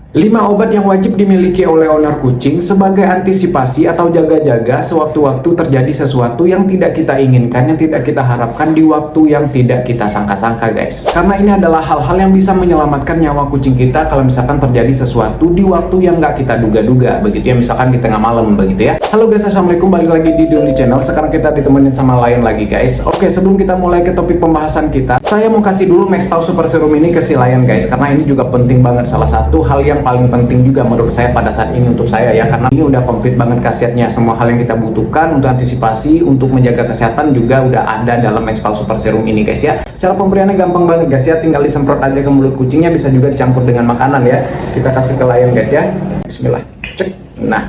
5 obat yang wajib dimiliki oleh owner kucing sebagai antisipasi atau jaga-jaga sewaktu-waktu terjadi sesuatu yang tidak kita inginkan, yang tidak kita harapkan di waktu yang tidak kita sangka-sangka guys. Karena ini adalah hal-hal yang bisa menyelamatkan nyawa kucing kita kalau misalkan terjadi sesuatu di waktu yang nggak kita duga-duga, begitu ya, misalkan di tengah malam, begitu ya. Halo guys, assalamualaikum, balik lagi di Duli Channel. Sekarang kita ditemenin sama Lion lagi guys. Oke, sebelum kita mulai ke topik pembahasan kita, saya mau kasih dulu Maxpau Super Serum ini ke si Lion guys, karena ini juga penting banget, salah satu hal yang paling penting juga menurut saya pada saat ini untuk saya ya, karena ini udah komplit banget khasiatnya. Semua hal yang kita butuhkan untuk antisipasi, untuk menjaga kesehatan juga udah ada dalam Maxpau Super Serum ini guys ya. Cara pemberiannya gampang banget guys ya, tinggal disemprot aja ke mulut kucingnya, bisa juga dicampur dengan makanan ya. Kita kasih ke Lion guys ya. Bismillah. Cek. Nah,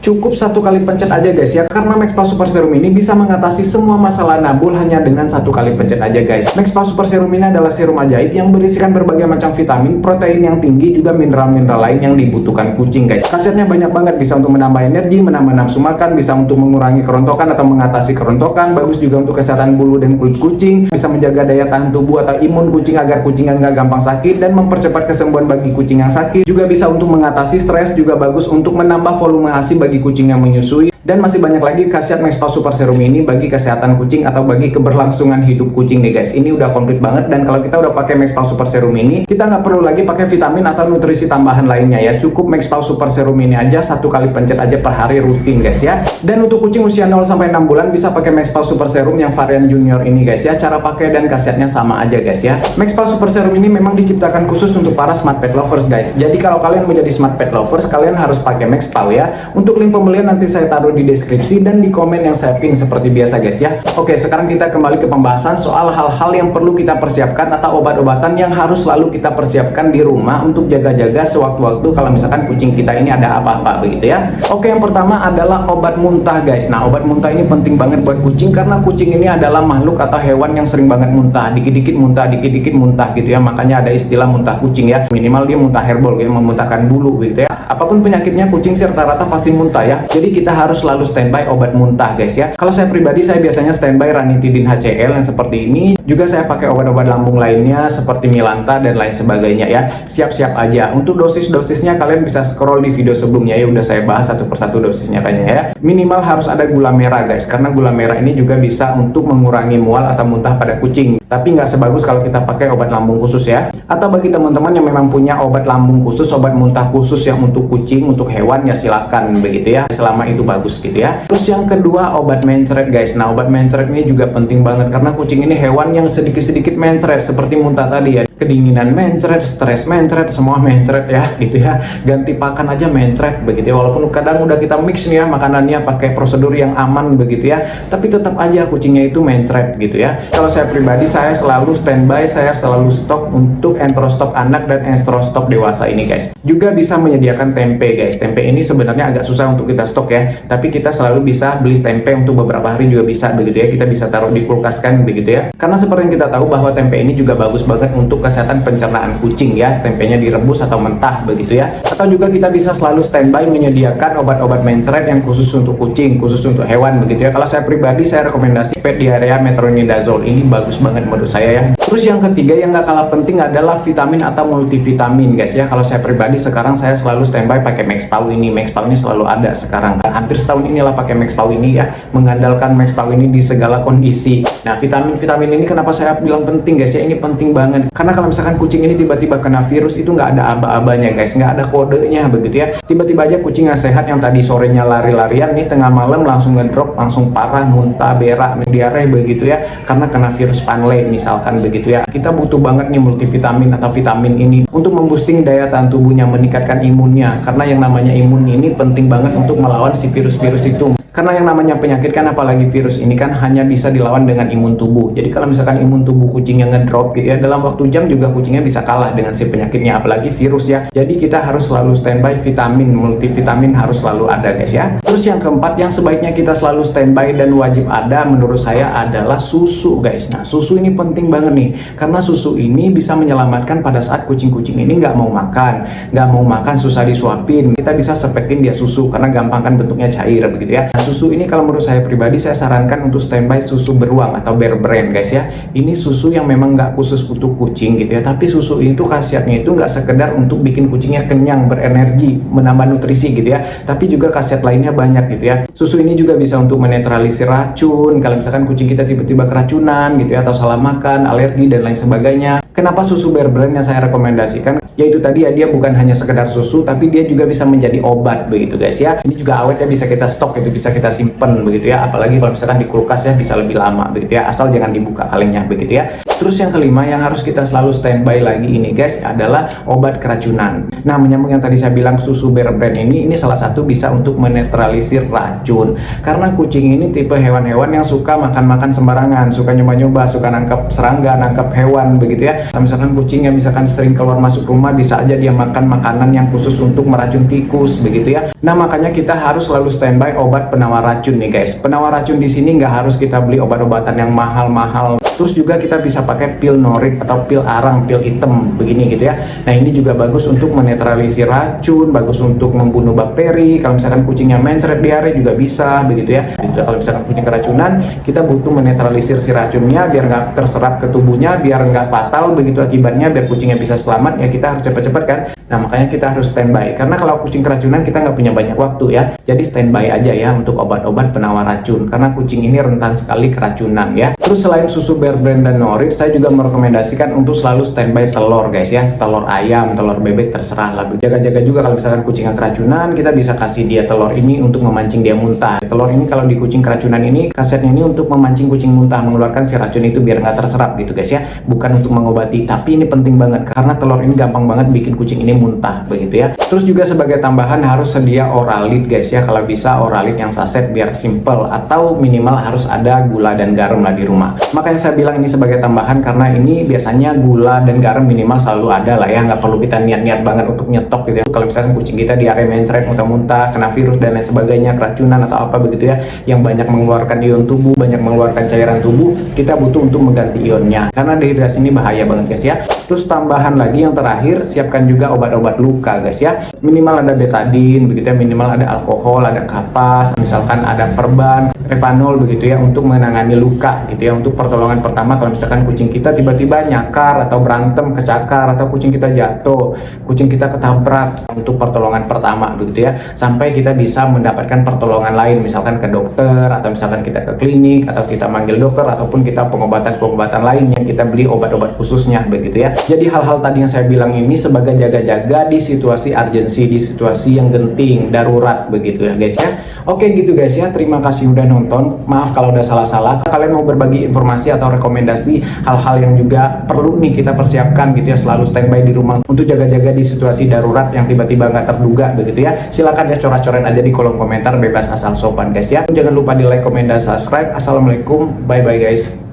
cukup 1 kali pencet aja guys ya, karena Maxpau Super Serum ini bisa mengatasi semua masalah nabul hanya dengan 1 kali pencet aja guys. Maxpau Super Serum ini adalah serum ajaib yang berisikan berbagai macam vitamin, protein yang tinggi, juga mineral-mineral lain yang dibutuhkan kucing guys. Khasiatnya banyak banget, bisa untuk menambah energi, menambah nafsu makan, bisa untuk mengurangi kerontokan atau mengatasi kerontokan, bagus juga untuk kesehatan bulu dan kulit kucing, bisa menjaga daya tahan tubuh atau imun kucing agar kucingnya nggak gampang sakit dan mempercepat kesembuhan bagi kucing yang sakit, juga bisa untuk mengatasi stres, juga bagus untuk menambah volume ASI bagi kucing yang menyusui, dan masih banyak lagi khasiat Maxpau Super Serum ini bagi kesehatan kucing atau bagi keberlangsungan hidup kucing nih guys. Ini udah komplit banget, dan kalau kita udah pakai Maxpau Super Serum ini, kita nggak perlu lagi pakai vitamin atau nutrisi tambahan lainnya ya. Cukup Maxpau Super Serum ini aja, 1 kali pencet aja per hari rutin guys ya. Dan untuk kucing usia 0 sampai 6 bulan bisa pakai Maxpau Super Serum yang varian junior ini guys ya. Cara pakai dan khasiatnya sama aja guys ya. Maxpau Super Serum ini memang diciptakan khusus untuk para smart pet lovers guys. Jadi kalau kalian menjadi smart pet lovers, kalian harus pakai Maxpau ya. Untuk link pembelian nanti saya taruh di deskripsi dan di komen yang saya pin seperti biasa guys ya. Oke, sekarang kita kembali ke pembahasan soal hal-hal yang perlu kita persiapkan atau obat-obatan yang harus selalu kita persiapkan di rumah untuk jaga-jaga sewaktu-waktu kalau misalkan kucing kita ini ada apa-apa begitu ya. Oke, yang pertama adalah obat muntah guys. Nah, obat muntah ini penting banget buat kucing karena kucing ini adalah makhluk atau hewan yang sering banget muntah, dikit-dikit muntah gitu ya. Makanya ada istilah muntah kucing ya. Minimal dia muntah hairball, dia memuntahkan bulu gitu ya. Apapun penyakitnya kucing sih rata-rata pasti muntah ya. Jadi kita harus selalu standby obat muntah guys ya. Kalau saya pribadi, saya biasanya standby ranitidin HCl yang seperti ini. Juga saya pakai obat-obat lambung lainnya seperti Milanta dan lain sebagainya ya. Siap-siap aja. Untuk dosis-dosisnya kalian bisa scroll di video sebelumnya ya. Udah saya bahas satu persatu dosisnya kayaknya ya. Minimal harus ada gula merah guys, karena gula merah ini juga bisa untuk mengurangi mual atau muntah pada kucing. Tapi nggak sebagus kalau kita pakai obat lambung khusus ya. Atau bagi teman-teman yang memang punya obat lambung khusus, obat muntah khusus yang untuk kucing, untuk hewan ya silakan begitu ya. Selama itu bagus gitu ya. Terus yang kedua obat mencret guys. Nah, obat mencret ini juga penting banget karena kucing ini hewan yang sedikit-sedikit mencret seperti muntah tadi ya. Kedinginan mencret, stres mencret, semua mencret ya gitu ya. Ganti pakan aja mencret begitu ya. Walaupun kadang udah kita mix nih ya makanannya pakai prosedur yang aman begitu ya, tapi tetap aja kucingnya itu mencret gitu ya. Kalau saya pribadi, saya selalu standby, saya selalu stok untuk enterostok anak dan enterostok dewasa ini guys. Juga bisa menyediakan tempe guys. Tempe ini sebenarnya agak susah untuk kita stok ya, tapi kita selalu bisa beli tempe untuk beberapa hari juga bisa begitu ya. Kita bisa taruh di kulkas kan begitu ya. Karena seperti yang kita tahu bahwa tempe ini juga bagus banget untuk kesehatan pencernaan kucing ya. Tempenya direbus atau mentah begitu ya. Atau juga kita bisa selalu standby menyediakan obat-obat mencret yang khusus untuk kucing, khusus untuk hewan begitu ya. Kalau saya pribadi, saya rekomendasi Pet Diarrhea Metronidazole. Ini bagus banget menurut saya ya. Terus yang ketiga yang gak kalah penting adalah vitamin atau multivitamin guys ya. Kalau saya pribadi sekarang saya selalu standby pakai Maxpau ini. Maxpau ini selalu ada sekarang. Hampir setahun inilah pakai Maxpau ini ya. Mengandalkan Maxpau ini di segala kondisi. Nah, vitamin-vitamin ini kenapa saya bilang penting guys ya. Ini penting banget. Karena kalau misalkan kucing ini tiba-tiba kena virus, itu nggak ada aba-abanya guys, nggak ada kodenya begitu ya. Tiba-tiba aja kucing yang sehat yang tadi sorenya lari-larian nih tengah malam langsung ngedrop, langsung parah, muntah, berak, diare begitu ya, karena kena virus Panle misalkan begitu ya. Kita butuh banget nih multivitamin atau vitamin ini untuk memboosting daya tahan tubuhnya, meningkatkan imunnya, karena yang namanya imun ini penting banget untuk melawan si virus-virus itu. Karena yang namanya penyakit kan, apalagi virus ini kan hanya bisa dilawan dengan imun tubuh. Jadi kalau misalkan imun tubuh kucingnya ngedrop gitu ya, dalam waktu jam juga kucingnya bisa kalah dengan si penyakitnya, apalagi virus ya. Jadi kita harus selalu standby vitamin, multivitamin harus selalu ada guys ya. Terus yang keempat yang sebaiknya kita selalu standby dan wajib ada menurut saya adalah susu guys. Nah, susu ini penting banget nih, karena susu ini bisa menyelamatkan pada saat kucing-kucing ini nggak mau makan susah disuapin. Kita bisa sepetin dia susu karena gampang kan bentuknya cair begitu ya. Nah, susu ini kalau menurut saya pribadi saya sarankan untuk standby susu beruang atau Bear Brand guys ya. Ini susu yang memang nggak khusus untuk kucing gitu ya, tapi susu itu khasiatnya itu nggak sekedar untuk bikin kucingnya kenyang, berenergi, menambah nutrisi gitu ya, tapi juga khasiat lainnya banyak gitu ya. Susu ini juga bisa untuk menetralisir racun kalau misalkan kucing kita tiba-tiba keracunan gitu ya, atau salah makan, alergi dan lain sebagainya. Kenapa susu Bear Brand yang saya rekomendasikan? Yaitu tadi ya, dia bukan hanya sekedar susu, tapi dia juga bisa menjadi obat begitu guys ya. Ini juga awet ya, bisa kita stok itu, bisa kita simpen begitu ya. Apalagi kalau misalkan di kulkas ya, bisa lebih lama begitu ya, asal jangan dibuka kalengnya begitu ya. Terus yang kelima yang harus kita selalu standby lagi ini guys adalah obat keracunan. Nah, menyambung yang tadi saya bilang, susu Bear Brand ini salah satu bisa untuk menetralisir racun. Karena kucing ini tipe hewan-hewan yang suka makan-makan sembarangan, suka nyoba-nyoba, suka nangkap serangga, nangkap hewan begitu ya. Nah, misalkan kucing yang misalkan sering keluar masuk rumah, bisa aja dia makan makanan yang khusus untuk meracun tikus begitu ya. Nah, makanya kita harus selalu standby obat penawar racun nih guys. Penawar racun di sini nggak harus kita beli obat-obatan yang mahal-mahal. Terus juga kita bisa pakai pil norit atau pil arang, pil hitam begini gitu ya. Nah, ini juga bagus untuk menetralisir racun, bagus untuk membunuh bakteri. Kalau misalkan kucingnya mencret diare juga bisa begitu ya. Jadi, kalau misalkan kucing keracunan, kita butuh menetralisir si racunnya biar nggak terserap ke tubuhnya, biar nggak fatal begitu akibatnya, biar kucingnya bisa selamat ya. Kita harus cepat-cepat kan. Nah, makanya kita harus standby, karena kalau kucing keracunan kita nggak punya banyak waktu ya. Jadi standby aja ya untuk obat-obat penawar racun, karena kucing ini rentan sekali keracunan ya. Terus selain susu Bear Brand dan Norit, saya juga merekomendasikan untuk selalu standby telur guys ya. Telur ayam, telur bebek, terserah lah. Jaga-jaga juga kalau misalkan kucing yang keracunan, kita bisa kasih dia telur ini untuk memancing dia muntah. Telur ini kalau di kucing keracunan ini, khasiatnya ini untuk memancing kucing muntah, mengeluarkan si racun itu biar nggak terserap gitu guys ya. Bukan untuk mengobati, tapi ini penting banget karena telur ini gampang banget bikin kucing ini muntah begitu ya. Terus juga sebagai tambahan harus sedia Oralit guys ya, kalau bisa Oralit yang saset biar simple, atau minimal harus ada gula dan garam lah di rumah. Makanya saya bilang ini sebagai tambahan karena ini biasanya gula dan garam minimal selalu ada lah ya, nggak perlu kita niat-niat banget untuk nyetok gitu ya. Kalau misalkan kucing kita diare, mencret, muntah-muntah, kena virus dan lain sebagainya, keracunan atau apa begitu ya, yang banyak mengeluarkan ion tubuh, banyak mengeluarkan cairan tubuh, kita butuh untuk mengganti ionnya karena dehidrasi ini bahaya banget guys ya. Terus tambahan lagi yang terakhir, siapkan juga obat-obat luka guys ya. Minimal ada betadine begitu ya, minimal ada alkohol, ada kapas, misalkan ada perban, Revanol begitu ya, untuk menangani luka gitu ya, untuk pertolongan pertama kalau misalkan kucing kita tiba-tiba nyakar atau berantem, kecakar, atau kucing kita jatuh, kucing kita ketabrak, untuk pertolongan pertama begitu ya, sampai kita bisa mendapatkan pertolongan lain, misalkan ke dokter, atau misalkan kita ke klinik, atau kita manggil dokter, ataupun kita pengobatan-pengobatan lain yang kita beli obat-obat khususnya begitu ya. Jadi hal-hal tadi yang saya bilang ini sebagai jaga-jaga di situasi urgensi, di situasi yang genting, darurat begitu ya guys ya. Oke gitu guys ya, terima kasih udah nonton. Maaf kalau udah salah-salah. Kalian mau berbagi informasi atau rekomendasi hal-hal yang juga perlu nih kita persiapkan gitu ya, selalu standby di rumah untuk jaga-jaga di situasi darurat yang tiba-tiba nggak terduga begitu ya. Silakan ya, coret-coret aja di kolom komentar, bebas asal sopan guys ya. Jangan lupa di like, komen, dan subscribe. Assalamualaikum, bye bye guys.